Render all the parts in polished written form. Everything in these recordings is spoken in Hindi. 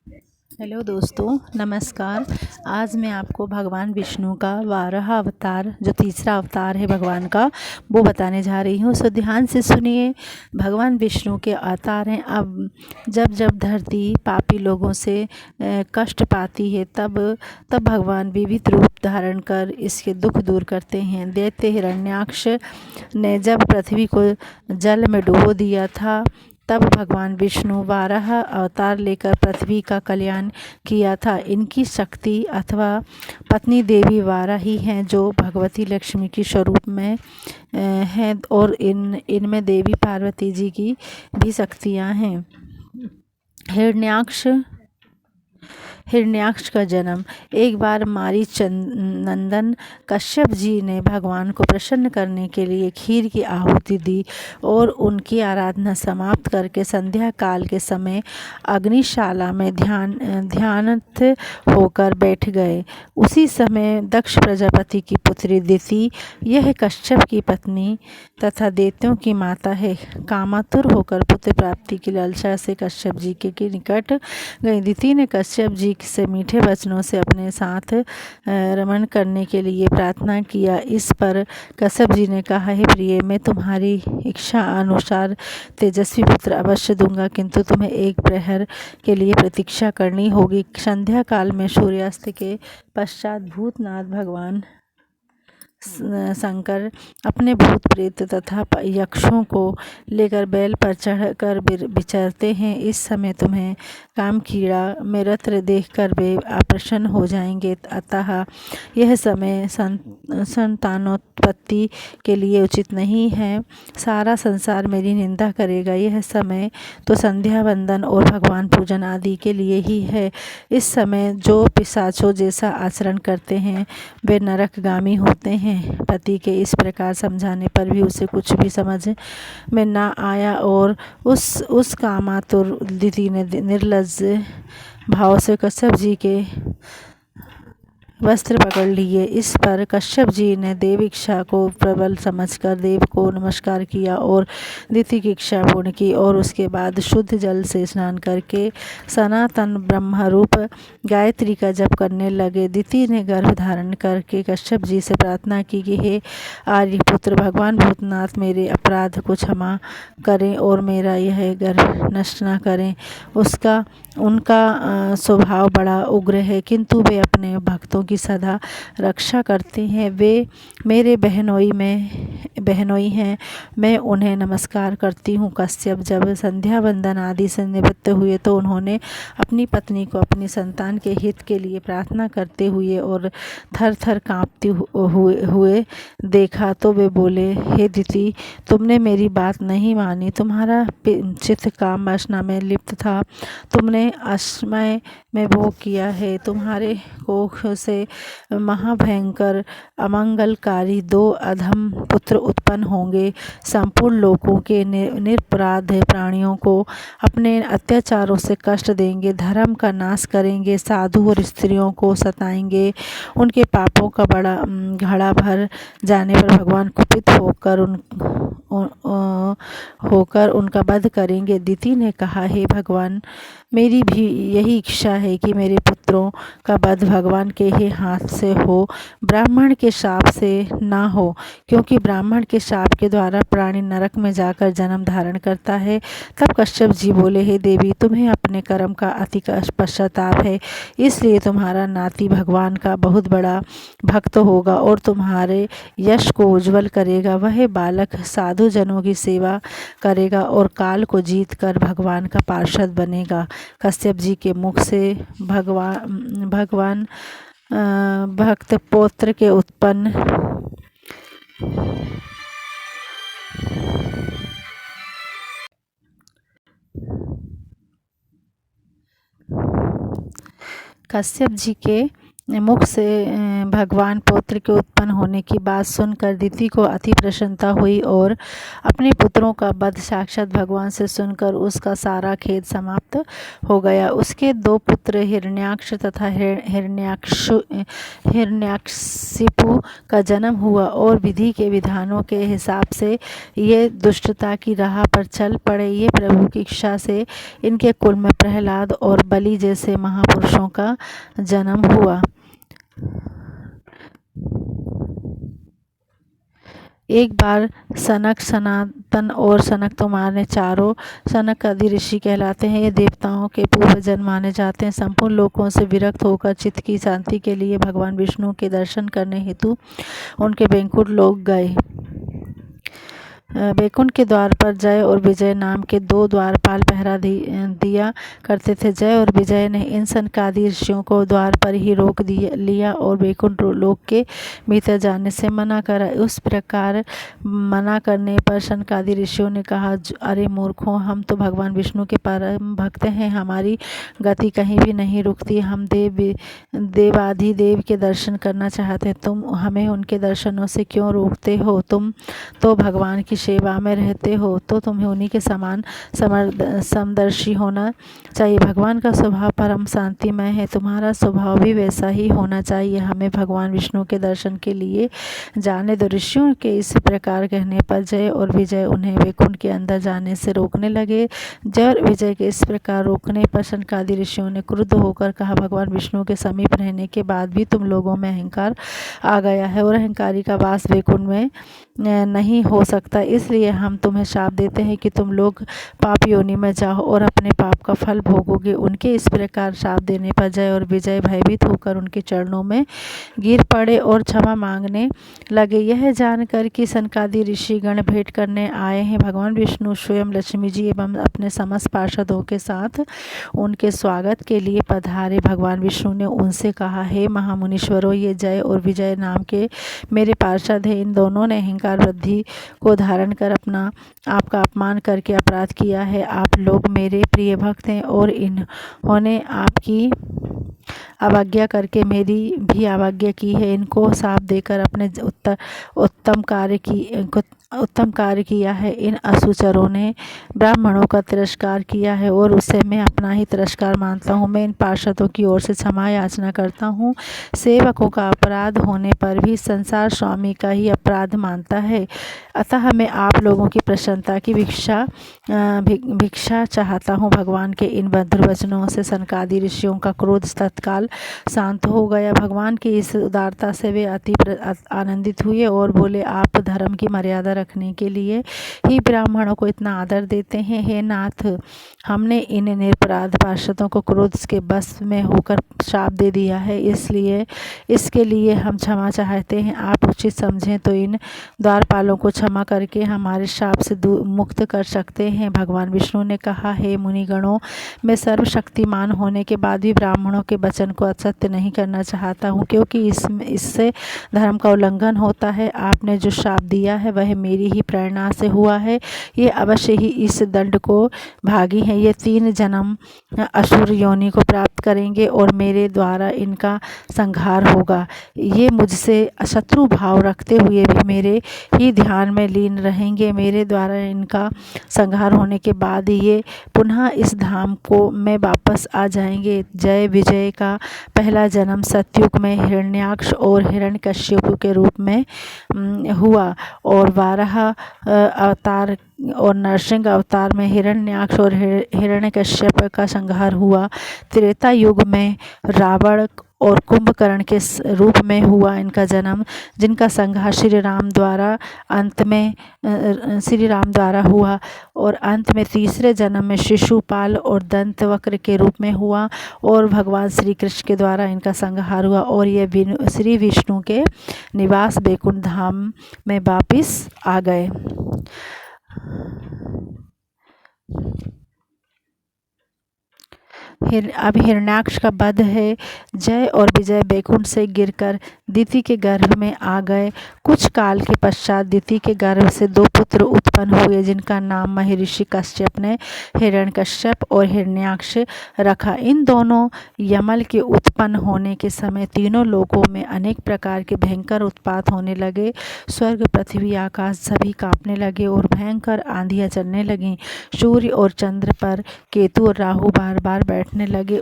हेलो दोस्तों, नमस्कार। आज मैं आपको भगवान विष्णु का 12 अवतार, जो तीसरा अवतार है भगवान का, वो बताने जा रही हूँ। सो ध्यान से सुनिए। भगवान विष्णु के अवतार हैं। अब जब जब धरती पापी लोगों से कष्ट पाती है, तब भगवान विविध रूप धारण कर इसके दुख दूर करते हैं। दैत्य हिरण्याक्ष ने जब पृथ्वी को जल में डुबो दिया था, तब भगवान विष्णु 12 अवतार लेकर पृथ्वी का कल्याण किया था। इनकी शक्ति अथवा पत्नी देवी वाराही हैं, जो भगवती लक्ष्मी की स्वरूप में हैं, और इनमें देवी पार्वती जी की भी शक्तियाँ हैं। हिरण्याक्ष का जन्म। एक बार मारीच नंदन कश्यप जी ने भगवान को प्रसन्न करने के लिए खीर की आहुति दी और उनकी आराधना समाप्त करके संध्या काल के समय अग्निशाला में ध्यानस्थ होकर बैठ गए। उसी समय दक्ष प्रजापति की पुत्री दिति, यह कश्यप की पत्नी तथा दैत्यों की माता है, कामातुर होकर पुत्र प्राप्ति की लालसा से कश्यप जी के निकट गई। दिति ने कश्यप जी से मीठे वचनों से अपने साथ रमण करने के लिए प्रार्थना किया। इस पर कश्यप जी ने कहा, हे प्रिय, मैं तुम्हारी इच्छा अनुसार तेजस्वी पुत्र अवश्य दूंगा, किंतु तुम्हें एक प्रहर के लिए प्रतीक्षा करनी होगी। संध्या काल में सूर्यास्त के पश्चात भूतनाथ भगवान शंकर अपने भूत प्रेत तथा यक्षों को लेकर बैल पर चढ़कर विचरते हैं। इस समय तुम्हें काम कीड़ा में रत देखकर वे अप्रसन्न हो जाएंगे, अतः यह समय संतानोत्पत्ति के लिए उचित नहीं है। सारा संसार मेरी निंदा करेगा। यह समय तो संध्या वंदन और भगवान पूजन आदि के लिए ही है। इस समय जो पिशाचों जैसा आचरण करते हैं, वे नरकगामी होते हैं। पति के इस प्रकार समझाने पर भी उसे कुछ भी समझ में न आया और उस कामातुर दिति ने निर्लज्ज भाव से कश्यप जी के वस्त्र पकड़ लिए। इस पर कश्यप जी ने देव इच्छा को प्रबल समझकर देव को नमस्कार किया और दिति की इच्छा पूर्ण की, और उसके बाद शुद्ध जल से स्नान करके सनातन ब्रह्मरूप गायत्री का जप करने लगे। दिति ने गर्भ धारण करके कश्यप जी से प्रार्थना की कि हे आर्यपुत्र, भगवान भूतनाथ मेरे अपराध को क्षमा करें और मेरा यह गर्भ नष्ट न करें। उनका स्वभाव बड़ा उग्र है, किंतु वे अपने भक्तों की सदा रक्षा करते हैं। वे मेरे बहनोई हैं, मैं उन्हें नमस्कार करती हूँ। कश्यप जब संध्या वंदन आदि से निवृत्त हुए तो उन्होंने अपनी पत्नी को अपनी संतान के हित के लिए प्रार्थना करते हुए और थर थर काँपते हुए देखा, तो वे बोले, हे दिति, तुमने मेरी बात नहीं मानी। तुम्हारा चित्त काम वासना में लिप्त था। तुमने असमय में भोग किया है। तुम्हारे कोख से महाभयंकर अमंगलकारी 2 अधम पुत्र उत्पन्न होंगे। संपूर्ण लोकों के निरपराध प्राणियों को अपने अत्याचारों से कष्ट देंगे, धर्म का नाश करेंगे, साधु और स्त्रियों को सताएंगे। उनके पापों का बड़ा घड़ा भर जाने पर भगवान कुपित होकर उनका वध करेंगे। दिति ने कहा, हे भगवान, मेरी भी यही इच्छा है कि मेरे पुत्रों का वध भगवान के ही हाथ से हो, ब्राह्मण के शाप से ना हो, क्योंकि ब्राह्मण के शाप के द्वारा प्राणी नरक में जाकर जन्म धारण करता है। तब कश्यप जी बोले, हे देवी, तुम्हें अपने कर्म का अति पश्चाताप है, इसलिए तुम्हारा नाती भगवान का बहुत बड़ा भक्त होगा और तुम्हारे यश को उज्जवल करेगा। वह बालक साधु जनों की सेवा करेगा और काल को जीत कर भगवान का पार्षद बनेगा। कश्यप जी के मुख से भगवान भक्त पौत्र के उत्पन्न कश्यप जी के मुख से भगवान पौत्र के उत्पन्न होने की बात सुनकर दिति को अति प्रसन्नता हुई और अपने पुत्रों का वध साक्षात भगवान से सुनकर उसका सारा खेद समाप्त हो गया। उसके 2 पुत्र हिरण्याक्ष तथा हिरण्याक्षिपु का जन्म हुआ और विधि के विधानों के हिसाब से ये दुष्टता की राह पर चल पड़े। ये प्रभु की इच्छा से इनके कुल में प्रहलाद और बलि जैसे महापुरुषों का जन्म हुआ। एक बार सनक, सनातन और सनक कुमार ने चारों सनक आदि ऋषि कहलाते हैं, ये देवताओं के पूर्वजन्म माने जाते हैं, संपूर्ण लोकों से विरक्त होकर चित्त की शांति के लिए भगवान विष्णु के दर्शन करने हेतु उनके वैकुंठ लोक गए। वैकुंठ के द्वार पर जय और विजय नाम के 2 द्वारपाल पहरा दिया करते थे। जय और विजय ने इन सनकादि ऋषियों को द्वार पर ही रोक लिया और वैकुंठ लोक के भीतर जाने से मना करा। उस प्रकार मना करने पर सनकादि ऋषियों ने कहा, अरे मूर्खों, हम तो भगवान विष्णु के परम भक्त हैं, हमारी गति कहीं भी नहीं रुकती। हम देवाधिदेव के दर्शन करना चाहते हैं, तुम हमें उनके दर्शनों से क्यों रोकते हो? तुम तो भगवान की सेवा में रहते हो, तो तुम्हें उन्हीं के समान समदर्शी होना चाहिए। भगवान का स्वभाव परम शांतिमय है, तुम्हारा स्वभाव भी वैसा ही होना चाहिए। हमें भगवान विष्णु के दर्शन के लिए जाने दो। ऋषियों के इस प्रकार कहने पर जय और विजय उन्हें वैकुंठ के अंदर जाने से रोकने लगे। जय और विजय के इस प्रकार रोकने पर सनकादि ऋषियों ने क्रुद्ध होकर कहा, भगवान विष्णु के समीप रहने के बाद भी तुम लोगों में अहंकार आ गया है और अहंकारी का वास वैकुंठ में नहीं हो सकता, इसलिए हम तुम्हें शाप देते हैं कि तुम लोग पाप योनि में जाओ और अपने पाप का फल भोगोगे। उनके इस प्रकार शाप देने पर जय और विजय भयभीत होकर उनके चरणों में गिर पड़े और क्षमा मांगने लगे। यह जानकर कि सनकादि ऋषि गण भेंट करने आए हैं, भगवान विष्णु स्वयं लक्ष्मी जी एवं अपने समस्त पार्षदों के साथ उनके स्वागत के लिए पधारे। भगवान विष्णु ने उनसे कहा, हे महामुनीश्वरों, ये जय और विजय नाम के मेरे पार्षद हैं। इन दोनों ने अहंकार वृद्धि को धारण कर अपना आपका अपमान करके अपराध किया है। आप लोग मेरे प्रिय भक्त हैं और इन्होंने आपकी अवज्ञा करके मेरी भी अवज्ञा की है। इनको शाप देकर अपने उत्तम कार्य किया है। इन असुचरों ने ब्राह्मणों का तिरस्कार किया है और उसे मैं अपना ही तिरस्कार मानता हूँ। मैं इन पार्षदों की ओर से क्षमा याचना करता हूँ। सेवकों का अपराध होने पर भी संसार स्वामी का ही अपराध मानता है, अतः मैं आप लोगों की प्रसन्नता की भिक्षा चाहता हूँ। भगवान के इन मधुर वचनों से सनकादि ऋषियों का क्रोध तत्काल शांत हो गया। भगवान की इस उदारता से वे अति आनंदित हुए और बोले, आप धर्म की मर्यादा रखने के लिए ही ब्राह्मणों को इतना आदर देते हैं। हे नाथ, हमने इन निरपराध पार्षदों को क्रोध के बस में होकर शाप दे दिया है, इसलिए इसके लिए हम क्षमा चाहते हैं। आप उचित समझें तो इन द्वारपालों को क्षमा करके हमारे शाप से मुक्त कर सकते हैं। भगवान विष्णु ने कहा, हे मुनिगणों, मैं सर्वशक्तिमान होने के बाद भी ब्राह्मणों के वचन को असत्य नहीं करना चाहता हूँ, क्योंकि इससे धर्म का उल्लंघन होता है। आपने जो शाप दिया है वह मेरी ही प्रेरणा से हुआ है। ये अवश्य ही इस दंड को भागी हैं। ये 3 जन्म असुर योनि को प्राप्त करेंगे और मेरे द्वारा इनका संहार होगा। ये मुझसे शत्रु भाव रखते हुए भी मेरे ही ध्यान में लीन रहेंगे। मेरे द्वारा इनका संहार होने के बाद ये पुनः इस धाम को में वापस आ जाएंगे। जय विजय का पहला जन्म सतयुग में हिरण्याक्ष और हिरण्यकश्यप के रूप में हुआ और 12 अवतार और नरसिंह अवतार में हिरण्याक्ष और हिरण्यकश्यप का संहार हुआ। त्रेता युग में रावण और कुंभकर्ण के रूप में हुआ इनका जन्म, जिनका संहार श्री राम द्वारा हुआ और अंत में तीसरे जन्म में शिशुपाल और दंतवक्र के रूप में हुआ और भगवान श्री कृष्ण के द्वारा इनका संहार हुआ और ये श्री विष्णु के निवास वैकुंठ धाम में वापिस आ गए। अब हिरण्याक्ष का वध है। जय और विजय बैकुंठ से गिरकर दिति के गर्भ में आ गए। कुछ काल के पश्चात दिति के गर्भ से 2 पुत्र उत्पन्न हुए, जिनका नाम महर्षि कश्यप ने हिरण्यकश्यप और हिरण्याक्ष रखा। इन दोनों यमल के उत्पन्न होने के समय तीनों लोकों में अनेक प्रकार के भयंकर उत्पात होने लगे। स्वर्ग, पृथ्वी, आकाश सभी कांपने लगे और भयंकर आंधियां चलने लगीं। सूर्य और चंद्र पर केतु और राहु बार बार बैठने लगे।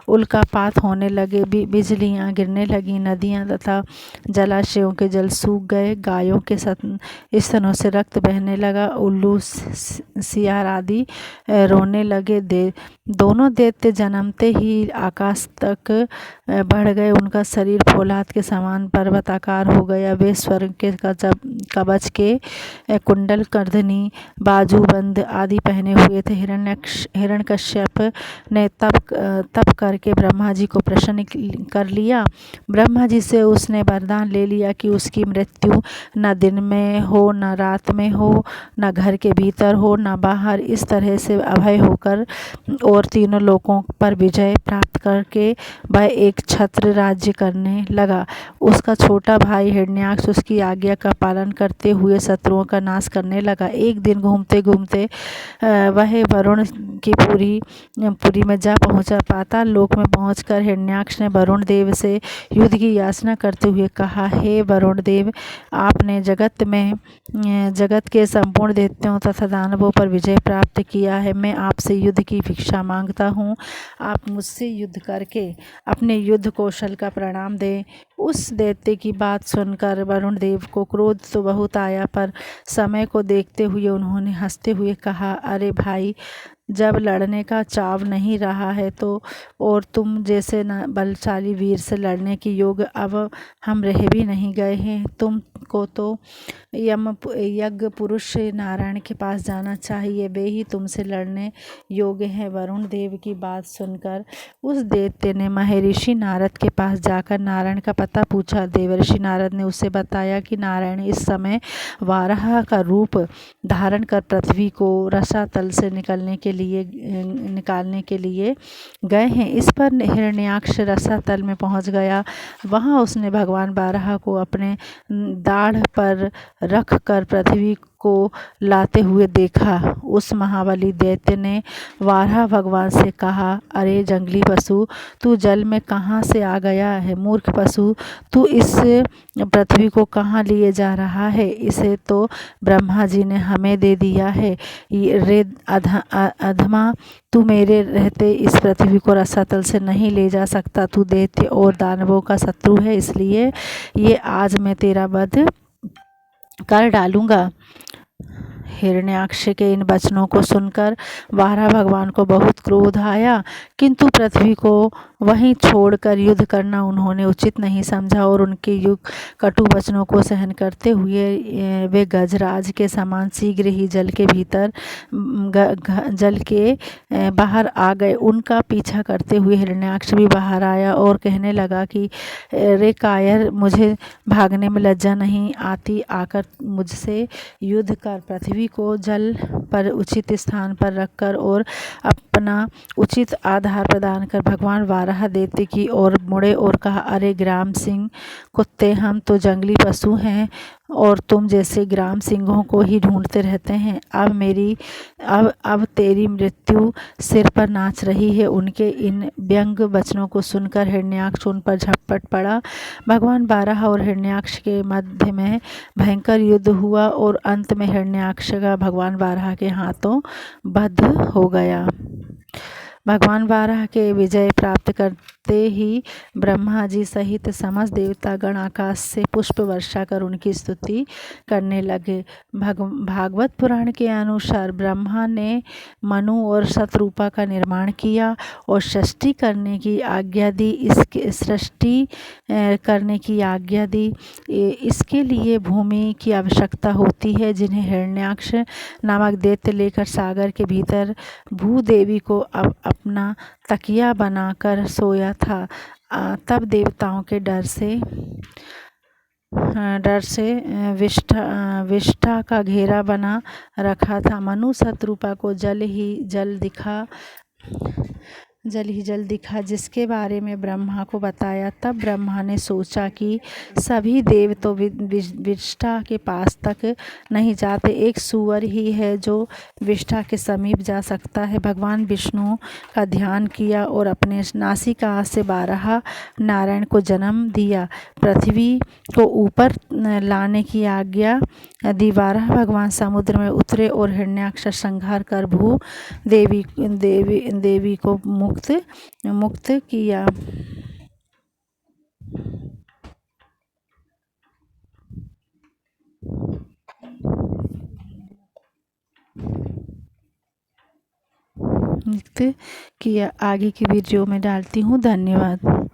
उल्कापात होने लगे। बिजलियां गिरने लगीं। नदियां तथा जलाशयों के जल सूख गए। गायों के स्तनों से रक्त बहने लगा। उल्लू, सियार आदि रोने लगे। दोनों दैत्य जन्मते ही आकाश तक बढ़ गए। उनका शरीर फौलाद के समान पर्वताकार हो गया। वे स्वर्ग के कवच के कुंडल, करधनी, बाजूबंद आदि पहने हुए थे। हिरण्यकश्यप ने तप करके ब्रह्मा जी को प्रसन्न कर लिया। ब्रह्मा जी से उसने वरदान ले लिया कि उसकी मृत्यु न दिन में हो, न रात में हो, न घर के भीतर हो, न बाहर। इस तरह से अभय होकर और तीनों लोकों पर विजय प्राप्त करके वह एक छत्र राज्य करने लगा। उसका छोटा भाई हिरण्याक्ष उसकी आज्ञा का पालन करते हुए शत्रुओं का नाश करने लगा। एक दिन घूमते घूमते वह वरुण की पुरी में जा पहुंचा। पाताल लोक में पहुंचकर हिरण्याक्ष ने वरुण देव से युद्ध की याचना करते हुए कहा, हे वरुण देव, आपने जगत के संपूर्ण दैत्यों तथा दानवों पर विजय प्राप्त किया है। मैं आपसे युद्ध की भिक्षा मांगता हूँ। आप मुझसे युद्ध करके अपने युद्ध कौशल का प्रणाम दें। उस दैत्य की बात सुनकर वरुण देव को क्रोध तो बहुत आया, पर समय को देखते हुए उन्होंने हंसते हुए कहा, अरे भाई, जब लड़ने का चाव नहीं रहा है तो और तुम जैसे न बलशाली वीर से लड़ने की योग अब हम रह भी नहीं गए हैं। तुमको तो यज्ञ पुरुष नारायण के पास जाना चाहिए, वे ही तुमसे लड़ने योग्य हैं। वरुण देव की बात सुनकर उस दैत्य ने महर्षि नारद के पास जाकर नारायण का पता पूछा। देवर्षि नारद ने उसे बताया कि नारायण इस समय वाराह का रूप धारण कर पृथ्वी को रसातल से निकालने के लिए गए हैं। इस पर हिरण्याक्ष रसातल में पहुंच गया। वहां उसने भगवान वाराह को अपने दाढ़ पर रख कर पृथ्वी को लाते हुए देखा। उस महाबली दैत्य ने वाराह भगवान से कहा, अरे जंगली पशु, तू जल में कहाँ से आ गया है? मूर्ख पशु, तू इस पृथ्वी को कहाँ लिए जा रहा है? इसे तो ब्रह्मा जी ने हमें दे दिया है। रे अधमा, तू मेरे रहते इस पृथ्वी को रसातल से नहीं ले जा सकता। तू दैत्य और दानवों का शत्रु है, इसलिए ये आज मैं तेरा वध कर डालूंगा। हिरण्याक्ष के इन वचनों को सुनकर वाराह भगवान को बहुत क्रोध आया, किंतु पृथ्वी को वहीं छोड़कर युद्ध करना उन्होंने उचित नहीं समझा और उनके कटु वचनों को सहन करते हुए वे गजराज के समान शीघ्र ही जल के बाहर आ गए। उनका पीछा करते हुए हिरण्याक्ष भी बाहर आया और कहने लगा कि रे कायर, मुझे भागने में लज्जा नहीं आती? आकर मुझसे युद्ध कर। पृथ्वी को जल पर उचित स्थान पर रखकर और अपना उचित आधार प्रदान कर भगवान वाराह दैत्य की ओर मुड़े और कहा, अरे ग्राम सिंह कुत्ते, हम तो जंगली पशु हैं और तुम जैसे ग्राम सिंहों को ही ढूंढते रहते हैं। अब तेरी मृत्यु सिर पर नाच रही है। उनके इन व्यंग वचनों को सुनकर हिरण्याक्ष उन पर झपट पड़ा। भगवान वाराह और हिरण्याक्ष के मध्य में भयंकर युद्ध हुआ और अंत में हिरण्याक्ष का भगवान वाराह के हाथों वध हो गया। भगवान वाराह के विजय प्राप्त करते ही ब्रह्मा जी सहित समस्त देवतागण आकाश से पुष्प वर्षा कर उनकी स्तुति करने लगे। भागवत पुराण के अनुसार ब्रह्मा ने मनु और शतरूपा का निर्माण किया और सृष्टि करने की आज्ञा दी। इसके लिए भूमि की आवश्यकता होती है, जिन्हें हिरण्याक्ष नामक दैत्य लेकर सागर के भीतर भूदेवी को अपना तकिया बनाकर सोया था। तब देवताओं के डर से विष्ठा का घेरा बना रखा था। मनु शतरूपा को जल ही जल दिखा जल ही जल दिखा, जिसके बारे में ब्रह्मा को बताया। तब ब्रह्मा ने सोचा कि सभी देव तो विष्ठा के पास तक नहीं जाते, एक सूअर ही है जो विष्ठा के समीप जा सकता है। भगवान विष्णु का ध्यान किया और अपने नासिका से 12 नारायण को जन्म दिया। पृथ्वी को ऊपर लाने की आज्ञा दी। 12 भगवान समुद्र में उतरे और हिरण्याक्ष संहार कर भू देवी को मुक्त किया। मुक्त किया। आगे की वीडियो में डालती हूँ। धन्यवाद।